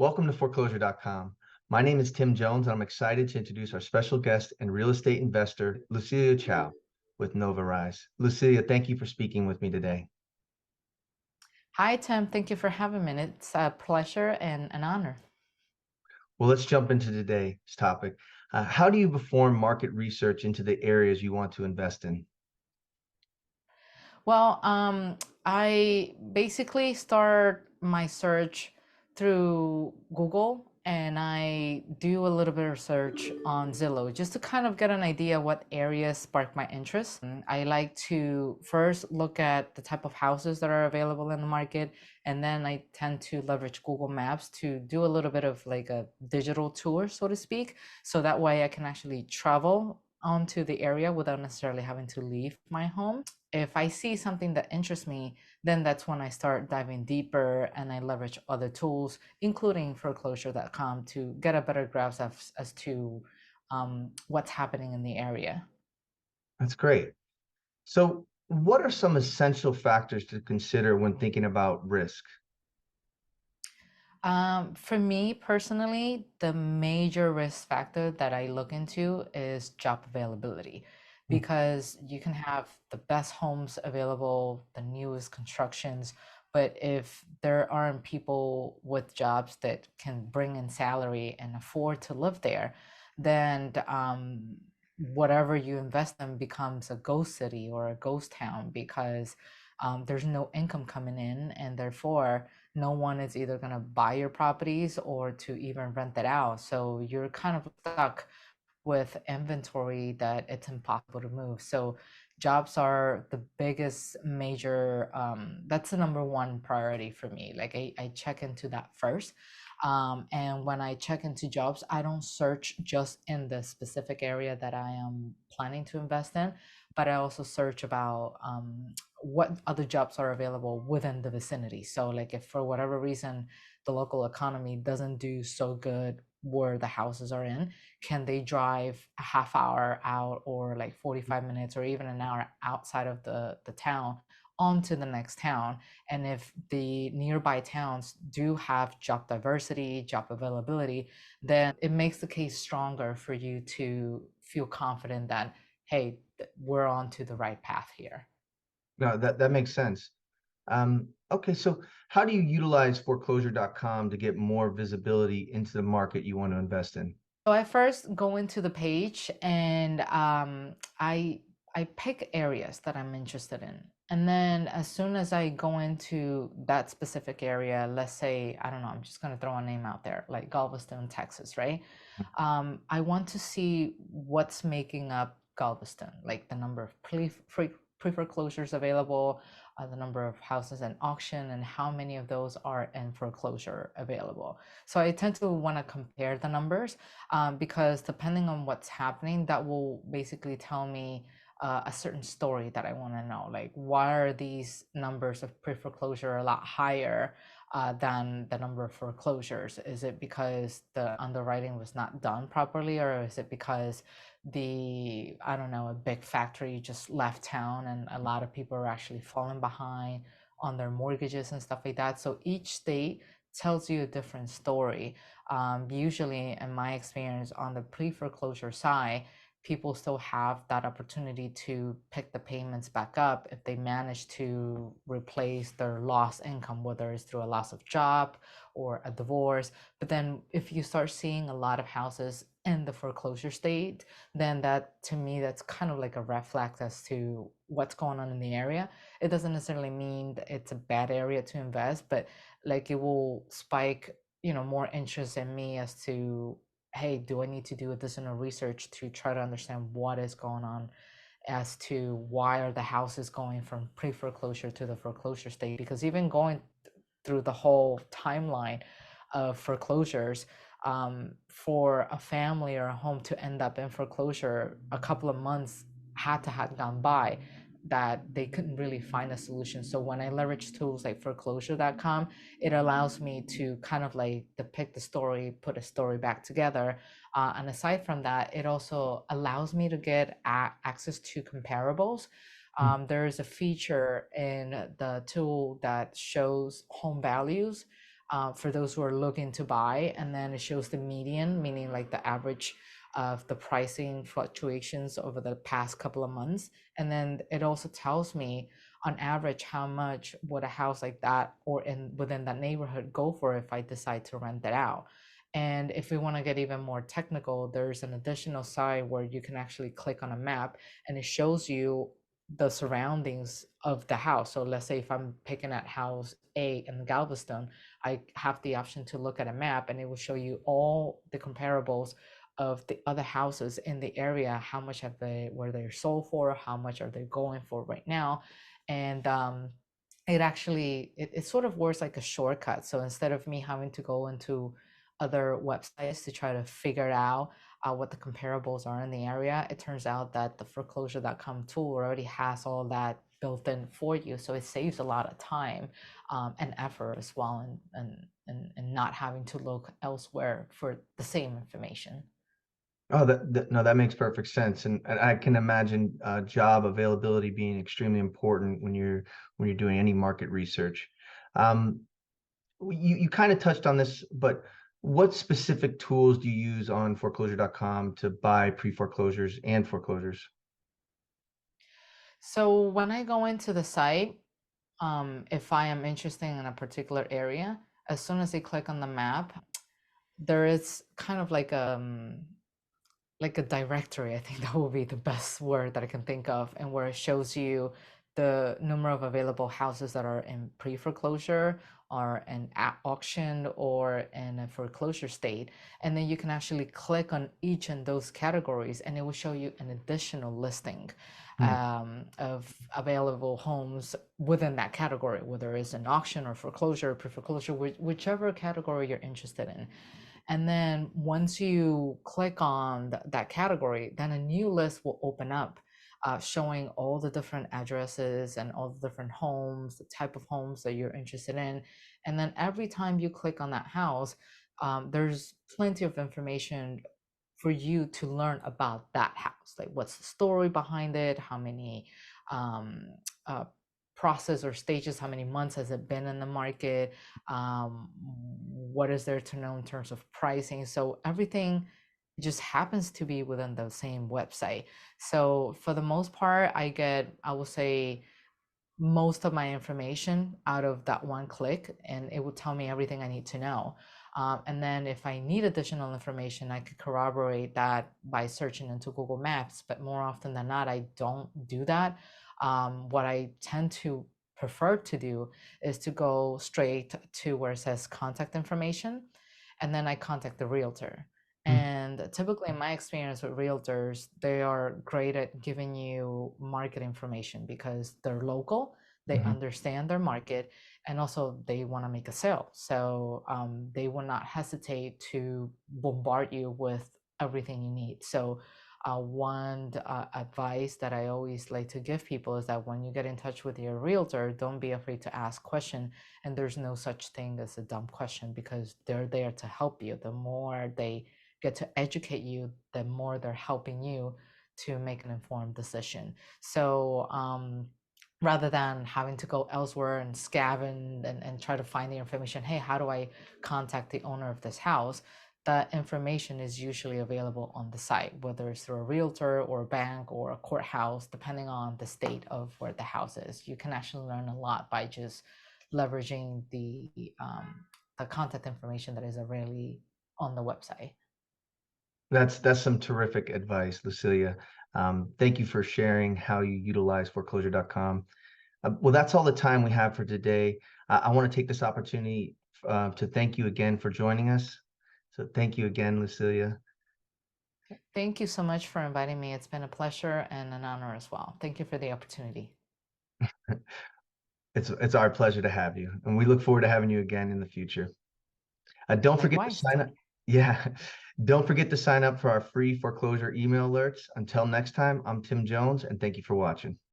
Welcome to foreclosure.com. My name is TJones, and I'm excited to introduce our special guest and real estate investor, Lucelia Chou with Novarise. Lucelia, thank you for speaking with me today. Hi, Tim. Thank you for having me. It's a pleasure and an honor. Well, let's jump into today's topic. How do you perform market research into the areas you want to invest in? Well, I basically start my search through Google and I do a little bit of research on Zillow just to kind of get an idea what areas spark my interest. I like to first look at the type of houses that are available in the market, and then I tend to leverage Google Maps to do a little bit of like a digital tour, so to speak, so that way I can actually travel onto the area without necessarily having to leave my home. If I see something that interests me, then that's when I start diving deeper and I leverage other tools, including foreclosure.com, to get a better grasp as to what's happening in the area. That's great. So, what are some essential factors to consider when thinking about risk? For me personally, the major risk factor that I look into is job availability, because you can have the best homes available, the newest constructions, but if there aren't people with jobs that can bring in salary and afford to live there, then whatever you invest in becomes a ghost city or a ghost town, because there's no income coming in, and therefore no one is either going to buy your properties or to even rent it out. So you're kind of stuck with inventory that it's impossible to move. So jobs are the biggest major, that's the number one priority for me. Like I check into that first. And when I check into jobs, I don't search just in the specific area that I am planning to invest in, but I also search about what other jobs are available within the vicinity. So, like, if for whatever reason the local economy doesn't do so good where the houses are in, can they drive a half hour out, or like 45 minutes or even an hour outside of the town onto the next town? And if the nearby towns do have job diversity, job availability, then it makes the case stronger for you to feel confident that, hey, we're on to the right path here. No, that makes sense. Okay, so how do you utilize foreclosure.com to get more visibility into the market you want to invest in? So I first go into the page and I pick areas that I'm interested in. And then as soon as I go into that specific area, let's say, I don't know, I'm just going to throw a name out there, like Galveston, Texas, right? I want to see what's making up Galveston, like the number of pre-foreclosures available, the number of houses in auction, and how many of those are in foreclosure available. So I tend to want to compare the numbers, because depending on what's happening, that will basically tell me a certain story that I want to know. Like, why are these numbers of pre-foreclosure a lot higher than the number of foreclosures? Is it because the underwriting was not done properly, or is it because I don't know, a big factory just left town and a lot of people are actually falling behind on their mortgages and stuff like that? So each state tells you a different story. Usually, in my experience, on the pre-foreclosure side, people still have that opportunity to pick the payments back up if they manage to replace their lost income, whether it's through a loss of job or a divorce. But then if you start seeing a lot of houses in the foreclosure state, then that, to me, that's kind of like a red flag as to what's going on in the area. It doesn't necessarily mean that it's a bad area to invest, but like it will spike, more interest in me as to, hey, do I need to do additional research to try to understand what is going on, as to why are the houses going from pre-foreclosure to the foreclosure state? Because even going through the whole timeline of foreclosures, for a family or a home to end up in foreclosure, a couple of months had to have gone by that they couldn't really find a solution. So when I leverage tools like foreclosure.com, it allows me to kind of like depict the story, put a story back together. And aside from that, it also allows me to get access to comparables. There's a feature in the tool that shows home values, for those who are looking to buy. And then it shows the median, meaning like the average of the pricing fluctuations over the past couple of months. And then it also tells me on average how much would a house like that or in within that neighborhood go for if I decide to rent it out. And if we want to get even more technical, there's an additional site where you can actually click on a map and it shows you the surroundings of the house. So let's say if I'm picking at house A in Galveston, I have the option to look at a map and it will show you all the comparables of the other houses in the area. How much have they, where they're sold for, how much are they going for right now? And it actually, it sort of works like a shortcut. So instead of me having to go into other websites to try to figure out what the comparables are in the area, it turns out that the foreclosure.com tool already has all that built in for you. So it saves a lot of time and effort as well, and not having to look elsewhere for the same information. Oh, no, that makes perfect sense, and I can imagine job availability being extremely important when you're doing any market research. Um, you kind of touched on this, but what specific tools do you use on foreclosure.com to buy pre-foreclosures and foreclosures? So when I go into the site, if I am interested in a particular area, as soon as I click on the map, there is kind of like a directory. I think that would be the best word that I can think of, and where it shows you the number of available houses that are in pre-foreclosure or an auction or in a foreclosure state. And then you can actually click on each in those categories and it will show you an additional listing Hmm. of available homes within that category, whether it's an auction or foreclosure, pre-foreclosure, whichever category you're interested in. And then once you click on that category, then a new list will open up, showing all the different addresses and all the different homes, the type of homes that you're interested in. And then every time you click on that house, there's plenty of information for you to learn about that house. Like what's the story behind it, how many um, uh, process or stages, how many months has it been in the market, what is there to know in terms of pricing. So everything just happens to be within the same website. So for the most part, I will say, most of my information out of that one click, and it will tell me everything I need to know. And then if I need additional information, I could corroborate that by searching into Google Maps. But more often than not, I don't do that. What I tend to prefer to do is to go straight to where it says contact information, and then I contact the realtor. And typically, in my experience with realtors, they are great at giving you market information because they're local, they Mm-hmm. understand their market, and also they want to make a sale. So they will not hesitate to bombard you with everything you need. So one advice that I always like to give people is that when you get in touch with your realtor, don't be afraid to ask questions. And there's no such thing as a dumb question because they're there to help you. The more they get to educate you, the more they're helping you to make an informed decision. So rather than having to go elsewhere and scavenge and try to find the information, hey, how do I contact the owner of this house? That information is usually available on the site, whether it's through a realtor or a bank or a courthouse, depending on the state of where the house is. You can actually learn a lot by just leveraging the contact information that is already on the website. That's some terrific advice, Lucilia. Thank you for sharing how you utilize foreclosure.com. Well, that's all the time we have for today. I want to take this opportunity to thank you again for joining us. So thank you again, Lucilia. Thank you so much for inviting me. It's been a pleasure and an honor as well. Thank you for the opportunity. It's our pleasure to have you, and we look forward to having you again in the future. Don't forget to Likewise. sign up. Yeah, don't forget to sign up for our free foreclosure email alerts. Until next time, I'm Tim Jones, and thank you for watching.